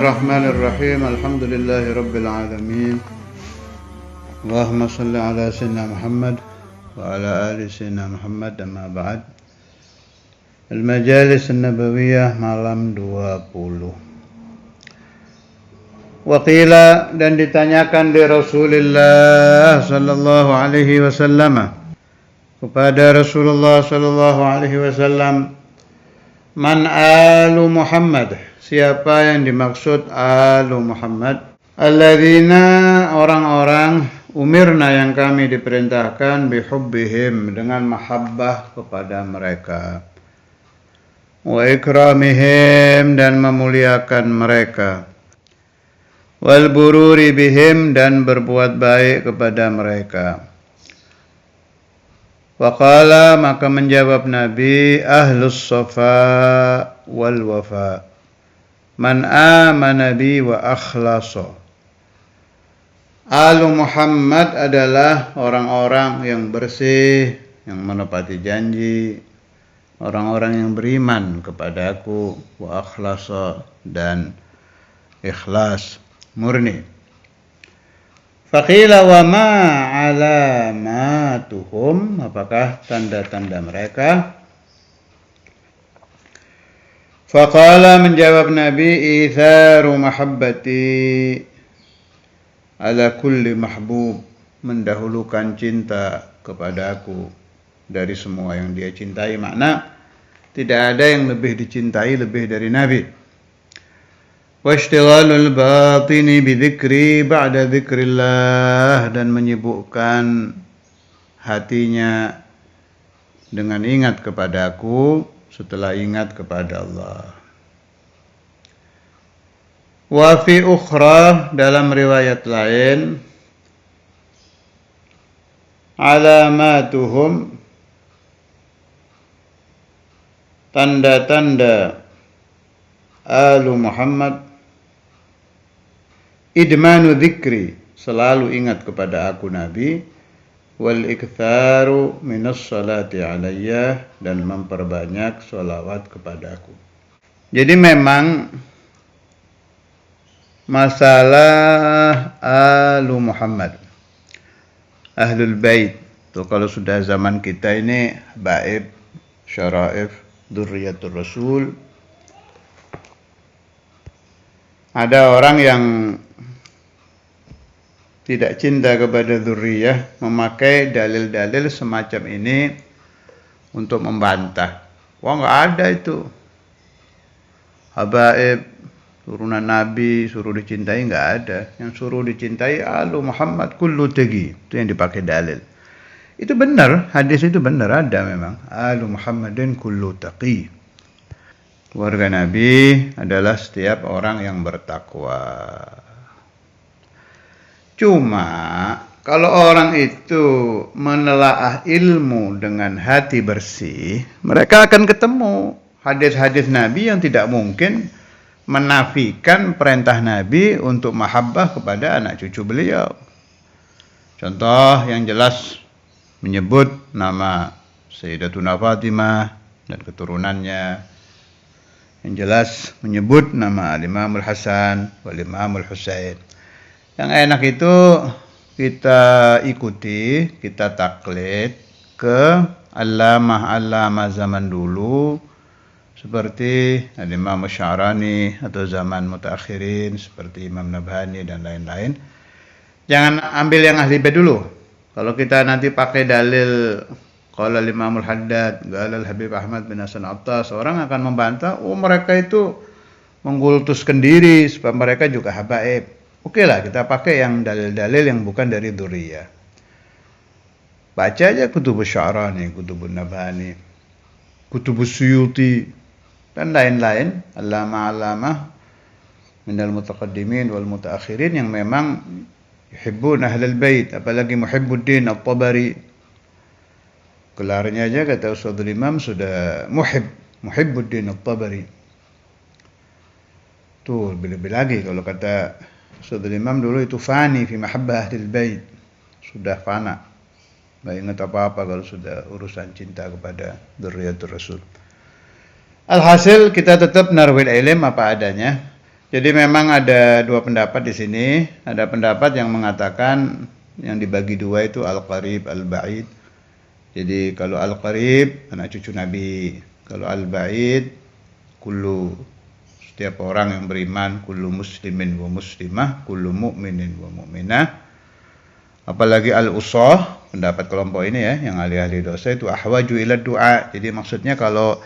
Bismillahirrahmanirrahim. Alhamdulillahi alamin. Allahumma salli ala sayyidina Muhammad wa ala ali sayyidina Muhammad, amma ba'd. Al-Majalis An-Nabawiyah malam 20. Waqila, dan ditanyakan di Rasulullah sallallahu alaihi wasallam, kepada Rasulullah sallallahu alaihi wasallam, man alu Muhammad, siapa yang dimaksud alu Muhammad? Alladzina, orang-orang, umirna, yang kami diperintahkan, bihubbihim, dengan mahabbah kepada mereka, wa ikramihim, dan memuliakan mereka, wal bururi bihim, dan berbuat baik kepada mereka. Waqala, maka menjawab Nabi, ahlus safa wal wafa, man amana bi wa akhlasa. Alu Muhammad adalah orang-orang yang bersih, yang menepati janji, orang-orang yang beriman kepadaku, wa akhlasa, dan ikhlas, murni. Faqila wa ma alamatuhum, apakah tanda-tanda mereka? Faqala, menjawab Nabi, itharu mahabbati ala kulli mahbub, mendahulukan cinta kepadaku dari semua yang dia cintai. Makna, tidak ada yang lebih dicintai lebih dari Nabi. Washtighalul batini bidzikri ba'da dzikrillah, dan menyibukkan hatinya dengan ingat kepadaku setelah ingat kepada Allah. Wa fi ukhra, dalam riwayat lain, alamatuhum, tanda-tanda alu Muhammad, idmanu dzikri, selalu ingat kepada aku Nabi, wal iktharu minas salati alayya, dan memperbanyak sholawat kepadaku. Jadi memang masalah alu Muhammad, ahlul bait, tuh kalau sudah zaman kita ini, baib, syara'if, dzurriyyatur rasul, ada orang yang tidak cinta kepada dzurriyyah, memakai dalil-dalil semacam ini untuk membantah. Wah, nggak ada itu. Habaib, turunan Nabi, suruh dicintai, nggak ada. Yang suruh dicintai alu Muhammad kullu taqi, itu yang dipakai dalil. Itu benar, hadis itu benar, ada memang. Alu Muhammadin kullu taqi. Keluarga Nabi adalah setiap orang yang bertakwa. Cuma kalau orang itu menelaah ilmu dengan hati bersih, mereka akan ketemu hadis-hadis Nabi yang tidak mungkin menafikan perintah Nabi untuk mahabbah kepada anak cucu beliau. Contoh yang jelas, menyebut nama Sayyidatuna Fatimah dan keturunannya. Yang jelas menyebut nama Al-Imamul Hasan wal Imamul Husain. Yang enak itu kita ikuti, kita taklid ke allamah-allamah zaman dulu, seperti Al-Imam Sya'rani, atau zaman mutaakhirin seperti Imam Nabhani dan lain-lain. Jangan ambil yang ahli bait dulu. Kalau kita nanti pakai dalil qala Imamul Haddad, qala Al-Habib Ahmad bin Hasan Attas, orang akan membantah, oh mereka itu mengkultuskan diri supaya mereka juga habaib. Oke lah, kita pakai yang dalil-dalil yang bukan dari dzurriyyah. Baca aja kutubus Sya'rani, kutubun Nabhani, kutubus Suyuti, dan lain-lain, allamah-allamah minal mutaqaddimin wal mutaakhirin yang memang yuhibbun ahlal bait, apalagi Muhibbuddin At-Tabari. Gelarnya aja kata Ustadzul Imam sudah Muhibbuddin At-Tabari. Tuh, lebih-lebih lagi kalau kata Ustadzul Imam dulu itu fani fi mahabbah ahlil bait, sudah fana, nggak ingat apa-apa kalau sudah urusan cinta kepada dzurriyyatur rasul. Alhasil kita tetap narwil ilm apa adanya. Jadi memang ada dua pendapat di sini. Ada pendapat yang mengatakan yang dibagi dua itu al-qarib, al-ba'id. Jadi kalau al-qarib anak cucu Nabi, kalau al-ba'id setiap orang yang beriman, kullu muslimin wa muslimah, kullu mu'minin wa mu'minah. Apalagi al-usah, pendapat kelompok ini ya, yang ahli-ahli dosa itu ahwaju ila du'a. Jadi maksudnya kalau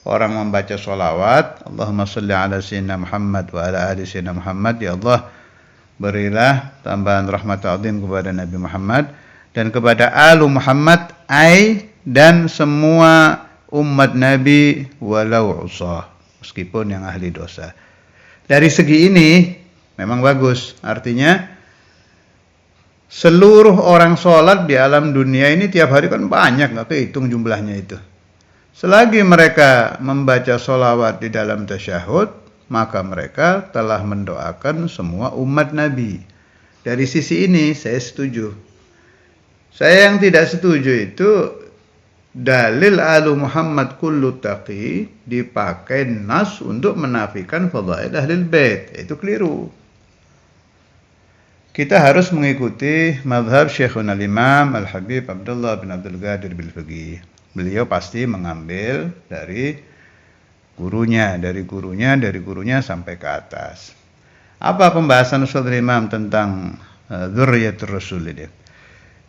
orang membaca sholawat, Allahumma salli ala sayyidina Muhammad wa ala ali sayyidina Muhammad, ya Allah berilah tambahan rahmat azim kepada Nabi Muhammad dan kepada alu Muhammad dan semua umat Nabi walau usah, meskipun yang ahli dosa. Dari segi ini memang bagus, artinya seluruh orang sholat di alam dunia ini tiap hari kan banyak, nggak kehitung jumlahnya itu. Selagi mereka membaca sholawat di dalam tasyahud, maka mereka telah mendoakan semua umat Nabi. Dari sisi ini saya setuju. Saya yang tidak setuju itu dalil alu Muhammad kullu taqi dipakai nas untuk menafikan fadhail ahlil bait. Itu keliru. Kita harus mengikuti mazhab Syekhuna al-Imam Al-Habib Abdullah bin Abdul Qadir Bil-Fiqih. Beliau pasti mengambil dari gurunya sampai ke atas. Apa pembahasan Ustadz Imam tentang dzurriyyatur Rasul ini?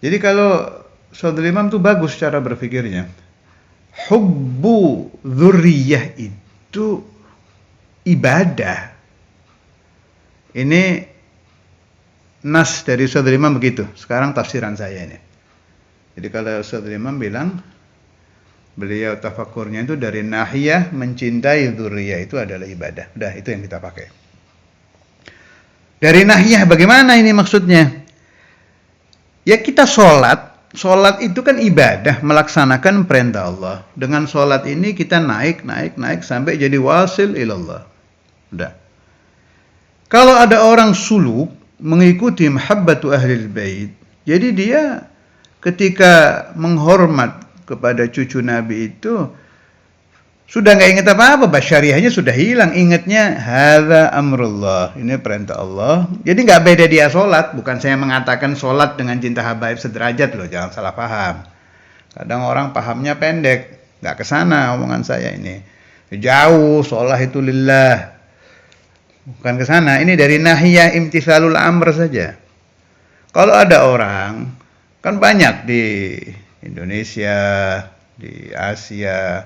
Jadi kalau Ustadz Imam itu bagus cara berpikirnya. Hubbu dzurriyyah itu ibadah. Ini nas dari Ustadz Imam begitu. Sekarang tafsiran saya ini. Jadi kalau Ustadz Imam bilang, beliau tafakurnya itu dari nahiyah mencintai dzurriyyah itu adalah ibadah. Udah, itu yang kita pakai. Dari nahiyah bagaimana ini maksudnya? Ya kita sholat itu kan ibadah, melaksanakan perintah Allah. Dengan sholat ini kita naik sampai jadi wasil ilallah. Udah. Kalau ada orang suluk mengikuti mahabbatu ahlil bait, jadi dia ketika menghormat kepada cucu Nabi itu sudah nggak ingat apa-apa, basyariahnya sudah hilang, ingatnya hadza amrullah, ini perintah Allah. Jadi nggak beda dia sholat. Bukan saya mengatakan sholat dengan cinta habaib sederajat loh, jangan salah paham. Kadang orang pahamnya pendek, nggak kesana omongan saya ini. Jauh, sholat itu lillah, bukan kesana. Ini dari nahiyah imtithalul amr saja. Kalau ada orang, kan banyak di Indonesia, di Asia,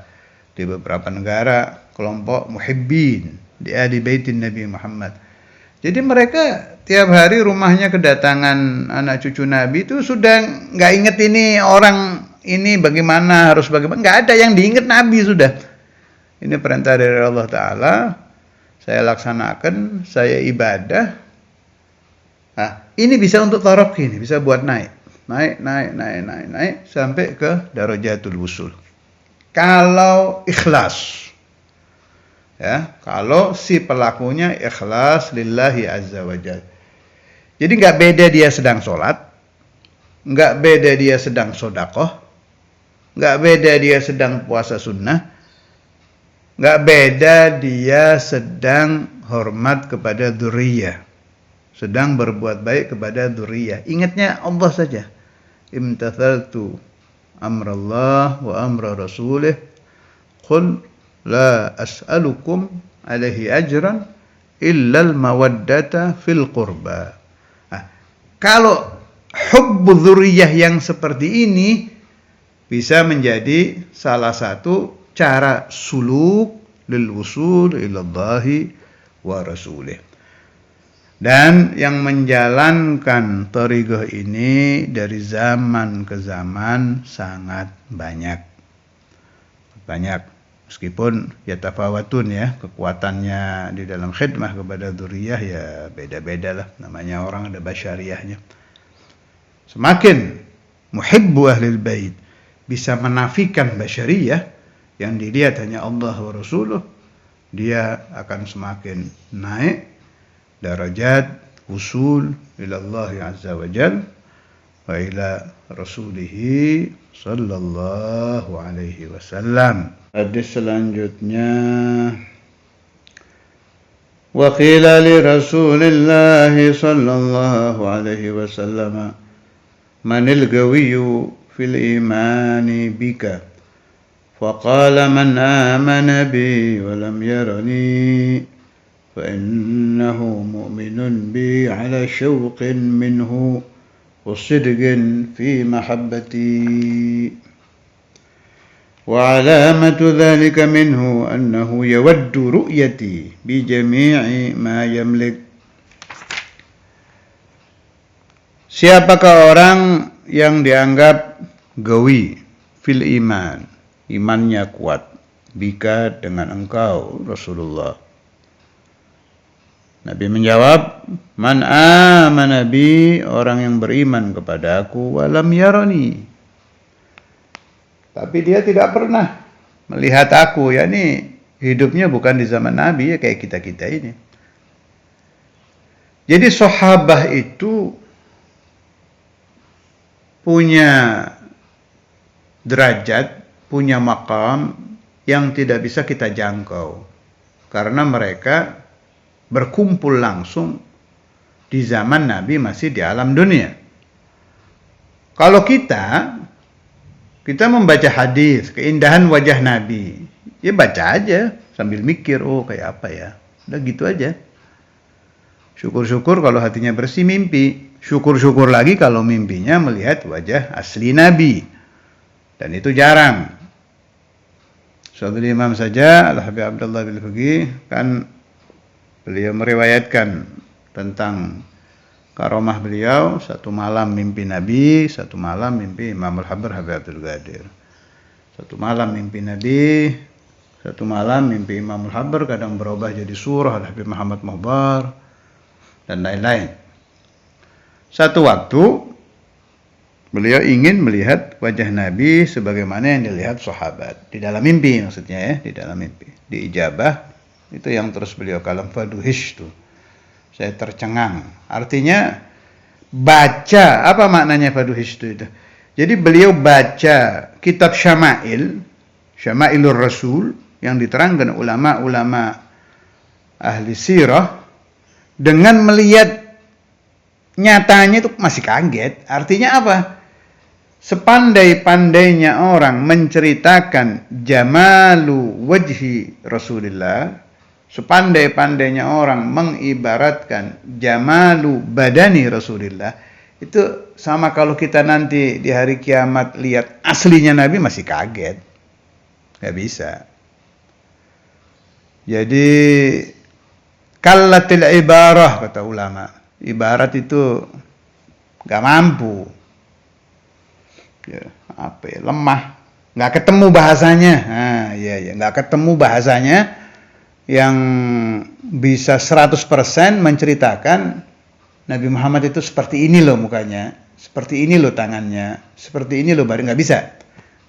di beberapa negara, kelompok muhibbin di ahli baitin Nabi Muhammad. Jadi mereka tiap hari rumahnya kedatangan anak cucu Nabi itu sudah nggak inget ini orang ini bagaimana, harus bagaimana, nggak ada yang diinget Nabi sudah. Ini perintah dari Allah Ta'ala, saya laksanakan, saya ibadah. Nah, ini bisa untuk taraqi, ini bisa buat naik sampai ke darajatul wusul. Kalau ikhlas, ya, kalau si pelakunya ikhlas lillahi azza wajal. Jadi nggak beda dia sedang sholat, nggak beda dia sedang sodakoh, nggak beda dia sedang puasa sunnah, nggak beda dia sedang hormat kepada dzurriyyah, sedang berbuat baik kepada dzurriyyah. Ingatnya Allah saja. Imtathaltu amrallah wa amra rasulih qul la as'alukum alaihi ajran illal mawaddata fil qurba. Nah, kalau hubbu dzurriyyah yang seperti ini bisa menjadi salah satu cara suluk lil wusul ilallahi wa rasulih. Dan yang menjalankan thariqah ini dari zaman ke zaman sangat banyak. Meskipun ya tafawatun ya, kekuatannya di dalam khidmah kepada dzurriyyah ya beda-beda lah. Namanya orang ada basyariahnya. Semakin muhibbu ahlil bait bisa menafikan basyariyah yang dilihat hanya Allah wa Rasuluh, dia akan semakin naik darajat usul ila Allah azza wa jal wa ila rasulih sallallahu alaihi wasallam. Hadis selanjutnya وقيل لرسول الله صلى الله عليه وسلم من القوي في الإيمان بك فقال من آمن بي ولم يرني فإنه مؤمن بي على شوق منه وصدق في محبتي وعلامة ذلك منه أنه يود رؤيتي بجميع ما يملك. Siapakah orang yang dianggap gawi fil iman, imannya kuat, bika dengan engkau Rasulullah? Nabi menjawab, man amana bi, orang yang beriman kepada aku, walam yarani, tapi dia tidak pernah melihat aku, yakni hidupnya bukan di zaman Nabi, ya kayak kita-kita ini. Jadi sahabah itu punya derajat, punya maqam yang tidak bisa kita jangkau. Karena mereka berkumpul langsung di zaman Nabi masih di alam dunia. Kalau kita membaca hadis, keindahan wajah Nabi, ya baca aja sambil mikir, oh kayak apa ya, udah gitu aja. Syukur-syukur kalau hatinya bersih mimpi, syukur-syukur lagi kalau mimpinya melihat wajah asli Nabi, dan itu jarang. Suatu imam saja, Al-Habib Abdullah bin Fuqih, kan beliau meriwayatkan tentang karomah beliau, satu malam mimpi Nabi, satu malam mimpi Imam Al-Habib Abdul Qadir. Satu malam mimpi Nabi, satu malam mimpi Imam Al-Habib, kadang berubah jadi surah Al-Habib Muhammad Muhbar, dan lain-lain. Satu waktu, beliau ingin melihat wajah Nabi sebagaimana yang dilihat sahabat. Di dalam mimpi maksudnya ya, di dalam mimpi. Di ijabah, itu yang terus beliau kalam faduhish tuh. Saya tercengang. Artinya baca, apa maknanya faduhish itu? Jadi beliau baca kitab Syama'ilur Rasul yang diterangkan ulama-ulama ahli sirah, dengan melihat nyatanya itu masih kaget. Artinya apa? Sepandai-pandainya orang menceritakan jamalu wajhi Rasulullah, sepandai-pandainya orang mengibaratkan jamalu badani Rasulullah, itu sama kalau kita nanti di hari kiamat lihat aslinya Nabi masih kaget. Gak bisa. Jadi kallatil ibarah, kata ulama. Ibarat itu gak mampu. Ya, apa ya, lemah. Gak ketemu bahasanya. Nah, iya, gak ketemu bahasanya yang bisa 100% menceritakan Nabi Muhammad itu seperti ini loh mukanya, seperti ini loh tangannya, seperti ini loh badan, nggak bisa.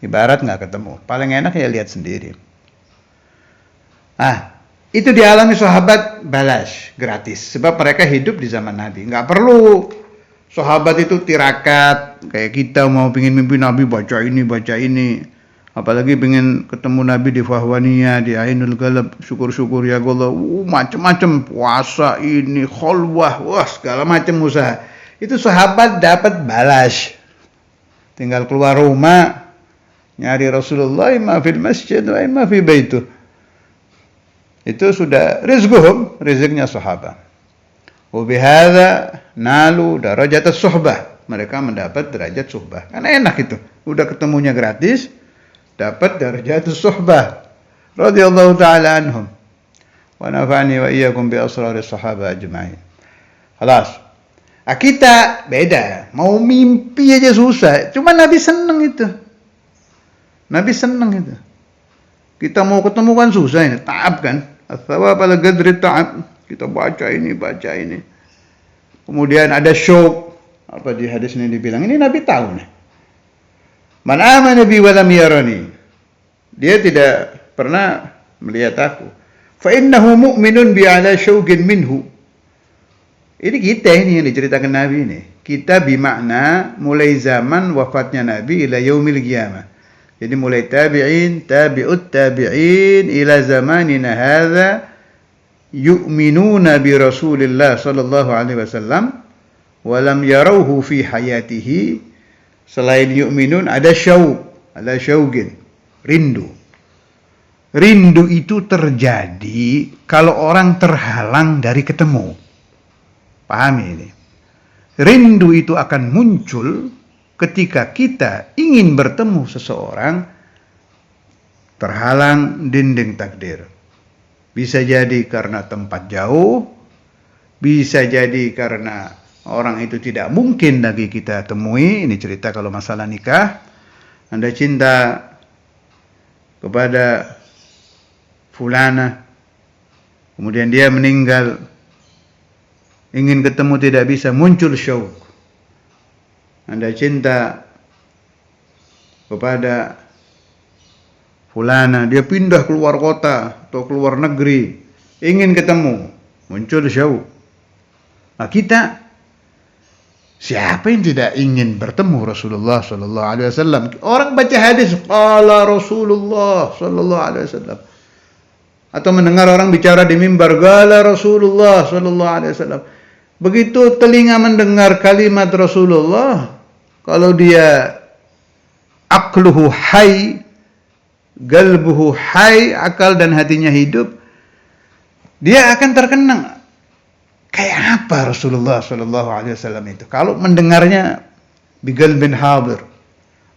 Ibarat nggak ketemu. Paling enak ya lihat sendiri. Itu dialami sahabat balas, gratis. Sebab mereka hidup di zaman Nabi. Nggak perlu sahabat itu tirakat. Kayak kita mau pingin mimpi Nabi, baca ini. Apalagi pengen ketemu Nabi di Fahwaniyah, di Ainul Galab, syukur-syukur ya Allah, macam-macam puasa ini, kholwah, wah segala macam usaha. Itu sahabat dapat balas. Tinggal keluar rumah, nyari Rasulullah, imma fil masjid wa imma fi baitu. Itu sudah rizquhum, riziknya sahabat. Wa bihadza nalu darajat as-suhbah. Mereka mendapat derajat suhbah. Karena enak itu, udah ketemunya gratis, dapat darajatus suhbah radhiyallahu taala anhum wa nafa'ani wa iyyakum bi asraris sahabah ajma'in. Khalas. Kita beda, mau mimpi aja susah. Cuma Nabi seneng itu. Kita mau ketemu kan susah ini, ta'ab kan? As-sawab ala qadri ta'ab. Kita baca ini. Kemudian ada syauq. Apa di hadis ini dibilang? Ini Nabi tahu nih. Man amana bi wa lam yarani. Dia tidak pernah melihat aku. Fa innahu mu'minun bi ala syauqin minhu. Ini kita ini yang diceritakan Nabi ini. Kita bimakna mulai zaman wafatnya Nabi ila yaumil qiyamah. Jadi mulai tabi'in, tabi'ut tabi'in ila zamanina hadza yu'minuna bi Rasulillah sallallahu alaihi wasallam wa lam yarawhu fi hayatihi. Selain yu'minun ada syauqin, rindu. Rindu itu terjadi kalau orang terhalang dari ketemu. Pahami ini. Rindu itu akan muncul ketika kita ingin bertemu seseorang, terhalang dinding takdir. Bisa jadi karena tempat jauh, bisa jadi karena orang itu tidak mungkin lagi kita temui. Ini cerita kalau masalah nikah. Anda cinta kepada fulana, kemudian dia meninggal, ingin ketemu tidak bisa, muncul syauq. Anda cinta kepada fulana, dia pindah keluar kota atau keluar negeri, ingin ketemu, muncul syauq. Nah, kita, siapa yang tidak ingin bertemu Rasulullah sallallahu alaihi wasallam? Orang baca hadis qala Rasulullah sallallahu alaihi wasallam, atau mendengar orang bicara di mimbar qala Rasulullah sallallahu alaihi wasallam. Begitu telinga mendengar kalimat Rasulullah, kalau dia aqluhu hayy, qalbuhu hayy, akal dan hatinya hidup, dia akan terkenang. Kayak apa Rasulullah sallallahu alaihi wasallam itu? Kalau mendengarnya biqalbin hadir,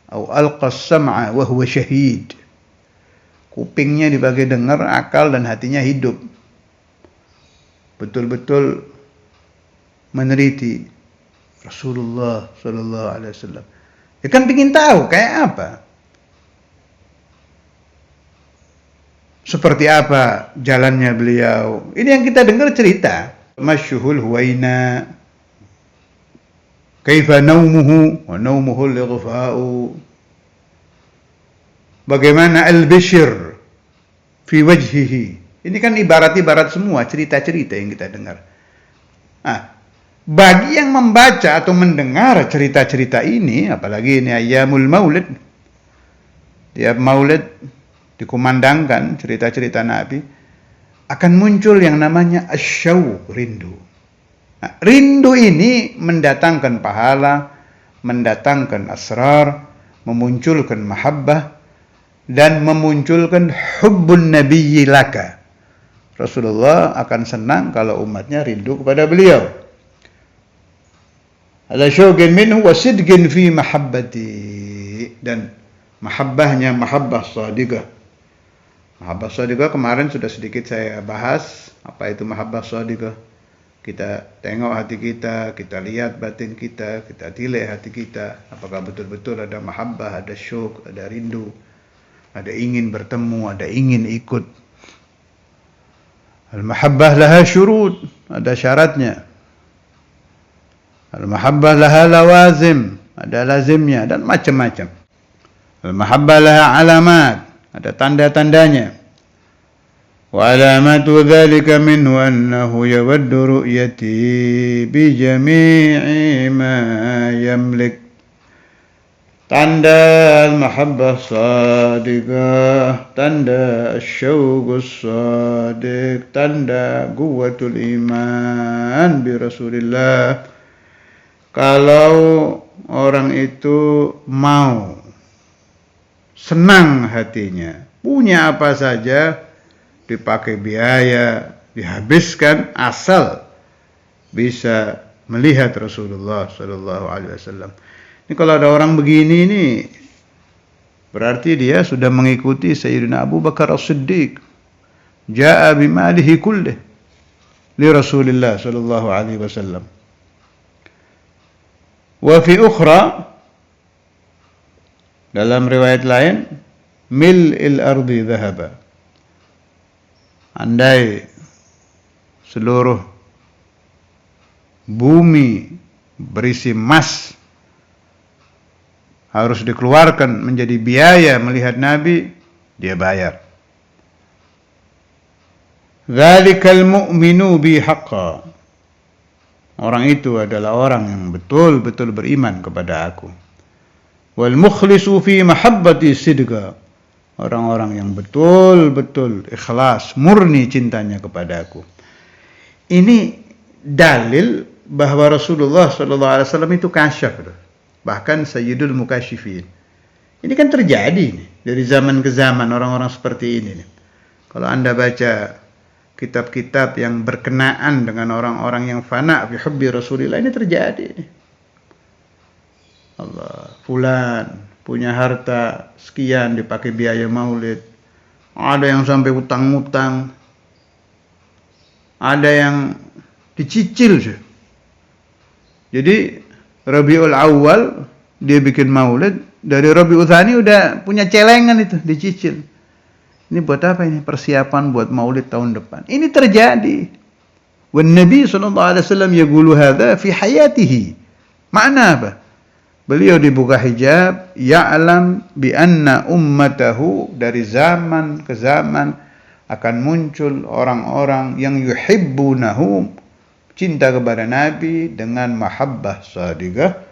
atau alqa as-sam'a wa huwa syahid. Kupingnya dibagi dengar, akal dan hatinya hidup. Betul-betul meneliti Rasulullah sallallahu alaihi wasallam. Ya kan ingin tahu kayak apa? Seperti apa jalannya beliau? Ini yang kita dengar cerita. Masyuhul huwaina, kaifa naumuhu wa naumuhu al-ighfa'u. Bagaimana al-bishr fi wajhihi. Ini kan ibarat-ibarat semua cerita-cerita yang kita dengar. Nah, bagi yang membaca atau mendengar cerita-cerita ini, apalagi ini ayyamul maulid, tiap maulid dikumandangkan cerita-cerita Nabi, akan muncul yang namanya asyauq, rindu. Nah, rindu ini mendatangkan pahala, mendatangkan asrar, memunculkan mahabbah, dan memunculkan hubbun nabiyyi laka. Rasulullah akan senang kalau umatnya rindu kepada beliau. Ala syauqin minhu wa sidqin fi mahabbati, dan mahabbahnya mahabbah shadiqah. Mahabbah shadiqah kemarin sudah sedikit saya bahas. Apa itu mahabbah shadiqah? Kita tengok hati kita, kita lihat batin kita, kita tilai hati kita. Apakah betul-betul ada mahabbah, ada syauq, ada rindu, ada ingin bertemu, ada ingin ikut. Al-mahabbah laha syurut, ada syaratnya. Al-mahabbah laha lawazim, ada lazimnya, dan macam-macam. Al-mahabbah laha alamat, ada tanda-tandanya. Wa alamatu dzalika minhu annahu yawaddu ru'yati bi jami'i ma yamlik. Tanda al-mahabbah sadiqah, tanda syauqus sadiq, tanda quwwatul iman bi Rasulillah. Kalau orang itu mau, senang hatinya, punya apa saja, dipakai biaya, dihabiskan, asal bisa melihat Rasulullah sallallahu alaihi wasallam. Ini kalau ada orang begini ini, berarti dia sudah mengikuti Sayyidina Abu Bakar As-Siddiq. Ja'a bimalihi kullih li Rasulillah sallallahu alaihi wasallam. Wa fi ukhra, dalam riwayat lain, mil'il ardi dhahaba. Andai seluruh bumi berisi emas harus dikeluarkan menjadi biaya melihat Nabi, dia bayar. Dzalikal mu'minu bi haqqan. Orang itu adalah orang yang betul-betul beriman kepada aku. Wal mukhlisu fi mahabbati sidqa. Orang-orang yang betul-betul ikhlas, murni cintanya kepada aku. Ini dalil bahwa Rasulullah SAW itu kasyaf. Bahkan Sayyidul Mukasyifin. Ini kan terjadi nih, dari zaman ke zaman orang-orang seperti ini nih. Kalau Anda baca kitab-kitab yang berkenaan dengan orang-orang yang fana fi hubbi Rasulillah, ini terjadi nih. Allah, fulan punya harta sekian dipakai biaya maulid. Ada yang sampai utang-utang. Ada yang dicicil sih. Jadi Rabiul Awal dia bikin maulid, dari Rabiul Tsani udah punya celengan itu dicicil. Ini buat apa ini? Persiapan buat maulid tahun depan. Ini terjadi. Wan Nabi sallallahu alaihi wasallam yaqulu hadza fi hayatihi. Makna apa? Beliau dibuka hijab, ya'lam bi anna ummatahu, dari zaman ke zaman akan muncul orang-orang yang yuhibbunahu, cinta kepada Nabi dengan mahabbah sadiqah.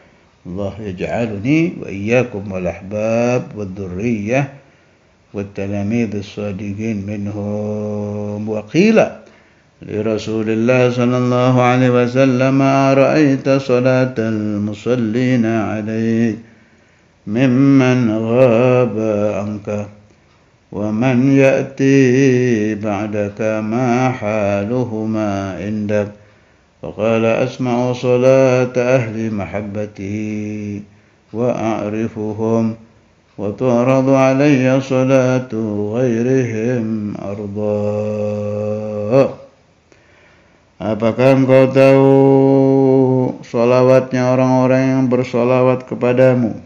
Allah yaj'aluni wa iyyakum wal ahbab wad dzurriyyah wat talamidz as-sadiqin minhum. Wa qila li Rasulillah sallallahu alaihi wasallam ra'aita salatal musallina alaihi mimman ghaba anka wa man ya'ti ba'daka ma haluhuma indak. فقال أسمع صلاة أهل محبته وأعرفهم وتعرض علي صلاة غيرهم أرضا. Apakah engkau tahu salawatnya orang-orang yang bersalawat kepadamu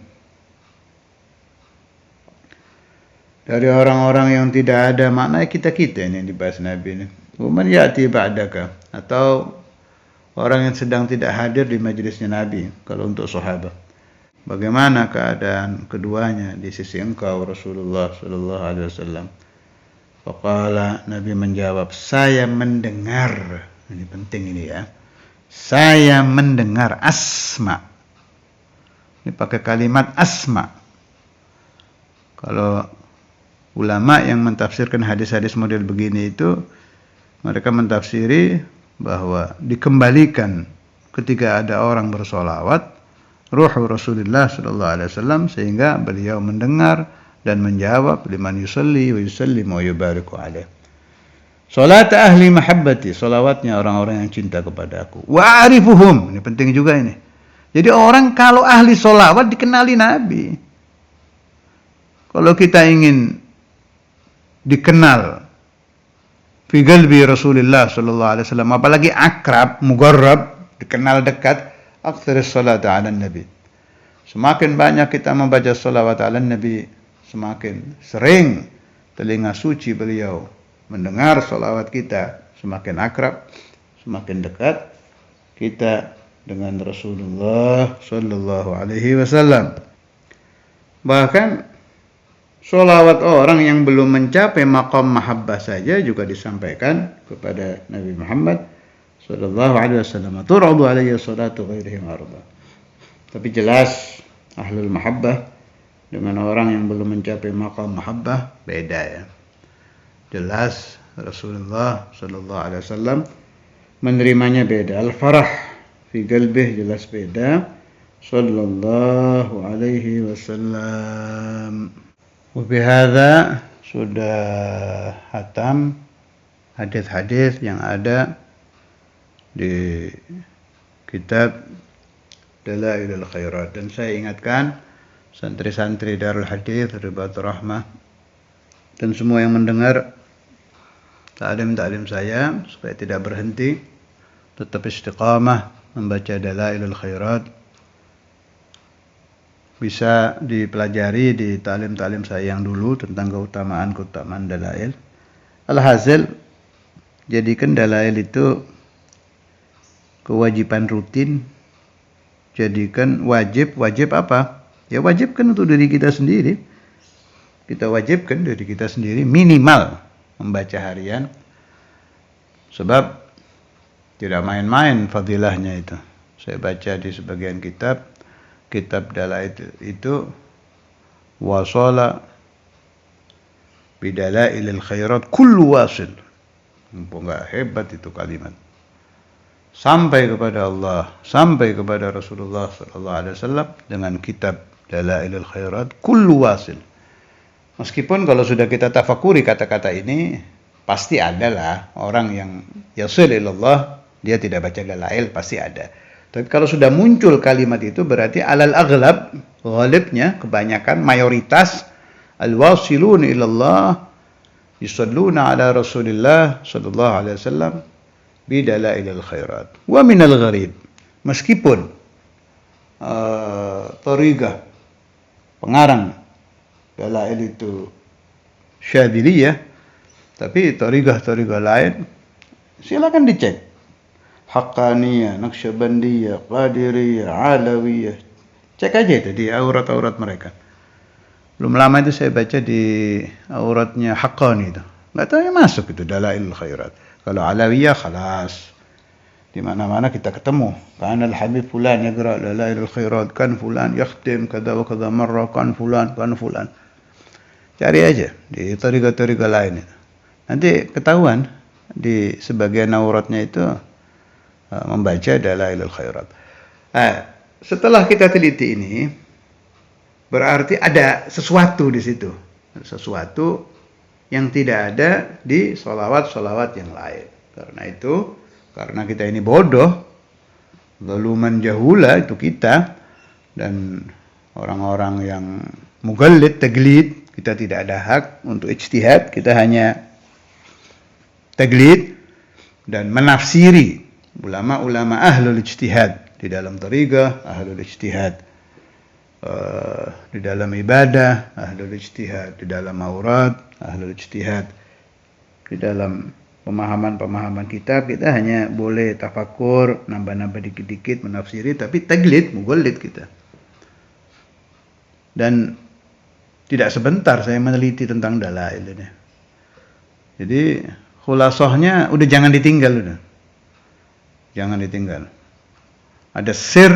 dari orang-orang yang tidak ada? Maknanya kita-kita ini yang dibahas Nabi ini. Waman ya'ti ba'daka, atau orang yang sedang tidak hadir di majelisnya Nabi. Kalau untuk sahabat, bagaimana keadaan keduanya di sisi engkau Rasulullah sallallahu alaihi wasallam? Faqala, Nabi menjawab, saya mendengar. Ini penting ini ya. Saya mendengar, asma. Ini pakai kalimat asma. Kalau ulama yang mentafsirkan hadis-hadis model begini itu, mereka mentafsiri bahwa dikembalikan ketika ada orang bersolawat ruh Rasulullah sallallahu alaihi wasallam, sehingga beliau mendengar dan menjawab, liman yusalli wa yusallim wa yubariku alaih. Salat ahli mahabbati, salawatnya orang-orang yang cinta kepada aku. Wa arifuhum, ini penting juga ini. Jadi orang kalau ahli solawat dikenali Nabi. Kalau kita ingin dikenal fi qalbi Rasulullah sallallahu alaihi wasallam, apalagi akrab, mugarrab, dikenal dekat, aktsarus salat ala nabi. Semakin banyak kita membaca salawat ala nabi, semakin sering telinga suci beliau mendengar salawat kita, semakin akrab, semakin dekat kita dengan Rasulullah sallallahu alaihi wasallam. Bahkan sholawat orang yang belum mencapai maqam mahabbah saja juga disampaikan kepada Nabi Muhammad sallallahu alaihi wasallam. Turadu alayya salatu ghairihim arda. Tapi jelas ahlul mahabbah dengan orang yang belum mencapai maqam mahabbah beda ya. Jelas Rasulullah sallallahu alaihi wasallam menerimanya beda. Al-farah fi qalbih jelas beda. Sallallahu alaihi wasallam. Wabihada sudah hatam hadis-hadis yang ada di kitab Dalailul Khairat. Dan saya ingatkan santri-santri Darul Hadis Ribatul Rahmah dan semua yang mendengar ta'lim saya supaya tidak berhenti, tetap istiqamah membaca Dalailul Khairat. Bisa dipelajari di ta'lim saya yang dulu tentang keutamaan dalail. Alhasil, jadikan dalail itu kewajiban rutin. Jadikan wajib apa? Ya wajibkan untuk diri kita sendiri. Kita wajibkan diri kita sendiri minimal membaca harian. Sebab tidak main-main fadilahnya itu. Saya baca di sebagian kitab dalail itu wasala bidalailil khairat kullu wasil. Enggak hebat itu kalimat. sampai kepada Allah, sampai kepada Rasulullah sallallahu alaihi wasallam dengan kitab Dalailul Khairat kullu wasil. Meskipun kalau sudah kita tafakuri kata-kata ini, pasti adalah orang yang yasil ilallah, dia tidak baca dalail, pasti ada. Tapi kalau sudah muncul kalimat itu berarti alal aghlab, ghalibnya, kebanyakan, mayoritas, al-wasilun ilallah, yusalluna ala Rasulillah sallallahu alaihi wasallam bi dalailil khairat. Wa minal gharib, meskipun tariqah pengarang dalail itu Syadziliyah, tapi tariqah-tariqah lain silakan dicek. Haqqaniyah, Naqsyabandiyah, Qadiriyah, Alawiyah. Cek aja itu di aurat-aurat mereka. Belum lama itu saya baca di auratnya Haqqani itu. Enggak tahu yang masuk itu Dalailul Khairat. Kalau Alawiyah khalas. Di mana-mana kita ketemu. Kan al-habib fulan yaqra Dalailul Khairat, kan fulan yakhtim kada wa kada marra, kan fulan, kan fulan. Cari aja di tariqah-tariqah lain itu. Nanti ketahuan di sebagian auratnya itu membaca Dalailul Khairat. Setelah kita teliti ini, berarti ada sesuatu di situ. Sesuatu yang tidak ada di sholawat-sholawat yang lain. Karena itu, karena kita ini bodoh, zaluman jahula itu kita, dan orang-orang yang mugallid, taglid, kita tidak ada hak untuk ijtihad, kita hanya taglid dan menafsiri. Ulama-ulama ahlul ijtihad di dalam tariqah, ahlul ijtihad di dalam ibadah, ahlul ijtihad di dalam aurat, ahlul ijtihad di dalam pemahaman-pemahaman kitab. Kita hanya boleh tafakur, nambah-nambah dikit-dikit, menafsiri, tapi taglid, mugallid kita. Dan tidak sebentar saya meneliti tentang dalail ini. Jadi khulasahnya udah jangan ditinggal udah. Jangan ditinggal. Ada sir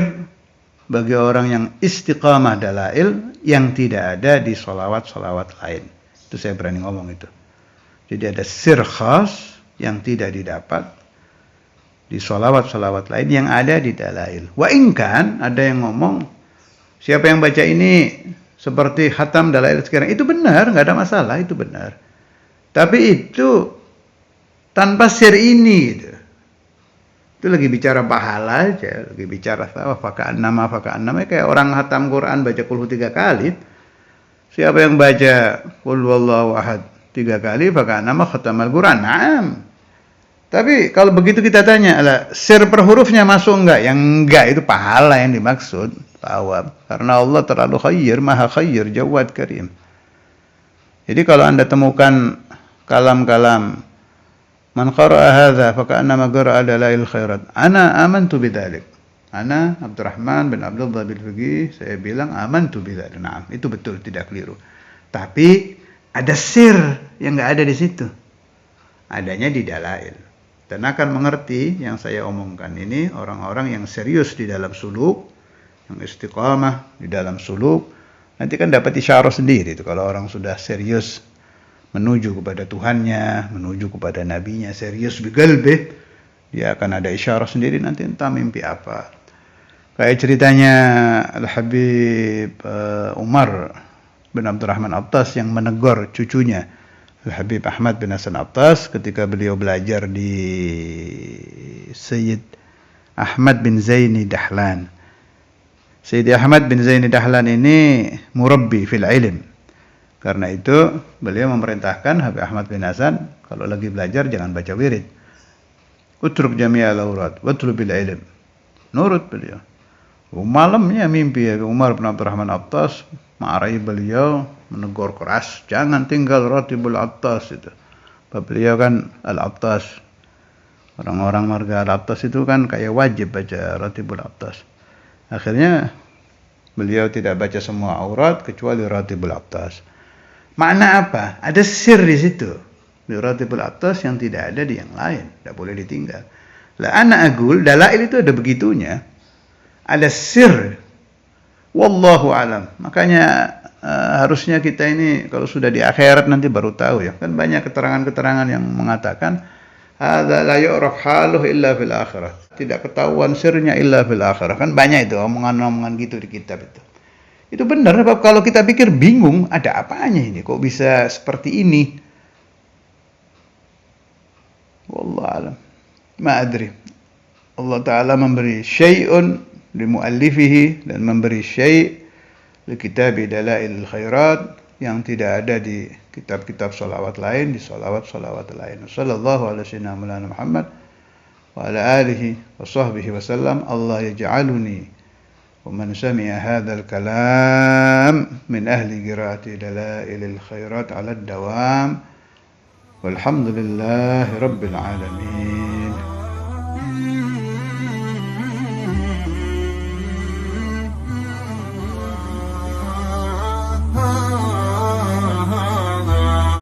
bagi orang yang istiqamah dalail yang tidak ada di sholawat-sholawat lain. Itu saya berani ngomong itu. Jadi ada sir khas yang tidak didapat di sholawat-sholawat lain yang ada di dalail. Wa inkan ada yang ngomong, siapa yang baca ini seperti khatam dalail sekarang, itu benar, nggak ada masalah, itu benar. Tapi itu tanpa sir ini gitu. Itu lagi bicara pahala aja, lagi bicara faka'an nama kayak orang khatam Quran baca qul 3 kali. Siapa yang baca qul huwallahu ahad 3 kali faka'an nama khatamal Quran. Naam. Tapi kalau begitu kita tanya, sir per hurufnya masuk enggak? Yang enggak itu pahala yang dimaksud, tawab. Karena Allah terlalu khayyir, maha khayyir, jawad karim. Jadi kalau Anda temukan kalam-kalam man qara'a hadza faka'annama qara'a dalail khairat. Ana amantu bidzalik. Ana Abdurrahman bin Abdullah bin Fiqih, saya bilang amantu bidzalik. Nah, itu betul, tidak keliru. Tapi ada sir yang enggak ada di situ. Adanya di dalail. Dan akan mengerti yang saya omongkan ini orang-orang yang serius di dalam suluk, yang istiqamah di dalam suluk. Nanti kan dapat isyarah sendiri itu kalau orang sudah serius menuju kepada Tuhannya, menuju kepada nabinya, serius biqalbih, dia akan ada isyarah sendiri nanti entah mimpi apa. Kayak ceritanya Al-Habib Umar bin Abdurrahman Attas yang menegur cucunya Al-Habib Ahmad bin Hasan Attas ketika beliau belajar di Sayyid Ahmad bin Zaini Dahlan. Sayyid Ahmad bin Zaini Dahlan ini murabbi fil ilm. Karena itu beliau memerintahkan Habib Ahmad bin Hasan kalau lagi belajar jangan baca wirid. Utruk jami'al aurat watlubil ilm. Nurut beliau. Malamnya mimpi Umar bin Abdurrahman Attas marahi beliau, menegur keras, jangan tinggal Ratibul Attas itu. Beliau kan Al-Attas. Orang-orang marga Al-Attas itu kan kayak wajib baca Ratibul Attas. Akhirnya beliau tidak baca semua aurat kecuali Ratibul Attas. Makna apa? Ada sir di situ. Di Ratibul Attas yang tidak ada di yang lain. Tidak boleh ditinggal. Lah anak agul, dalail itu ada begitunya. Ada sir. Wallahu alam. Makanya harusnya kita ini kalau sudah di akhirat nanti baru tahu ya. Kan banyak keterangan-keterangan yang mengatakan hadza la yu'raf haluhu illa fil akhirah. Tidak ketahuan sirnya illa fil akhirah. Kan banyak itu omongan-omongan gitu di kitab itu. Itu benar, sebab kalau kita pikir bingung, ada apanya ini? Kok bisa seperti ini? Wallahu alam. Ma adri. Allah Ta'ala memberi syai'un li muallifihi dan memberi syai' li kitabi dalailil khairat yang tidak ada di kitab-kitab salawat lain, di salawat-salawat lain. Sallallahu alaihi wasallam Muhammad wa ala alihi wa sahbihi wasallam. Allah yaj'aluni wa man sami'a hadzal kalam min ahli qiraati dalailil khairat ala ad-dawam. Walhamdulillahi rabbil alamin.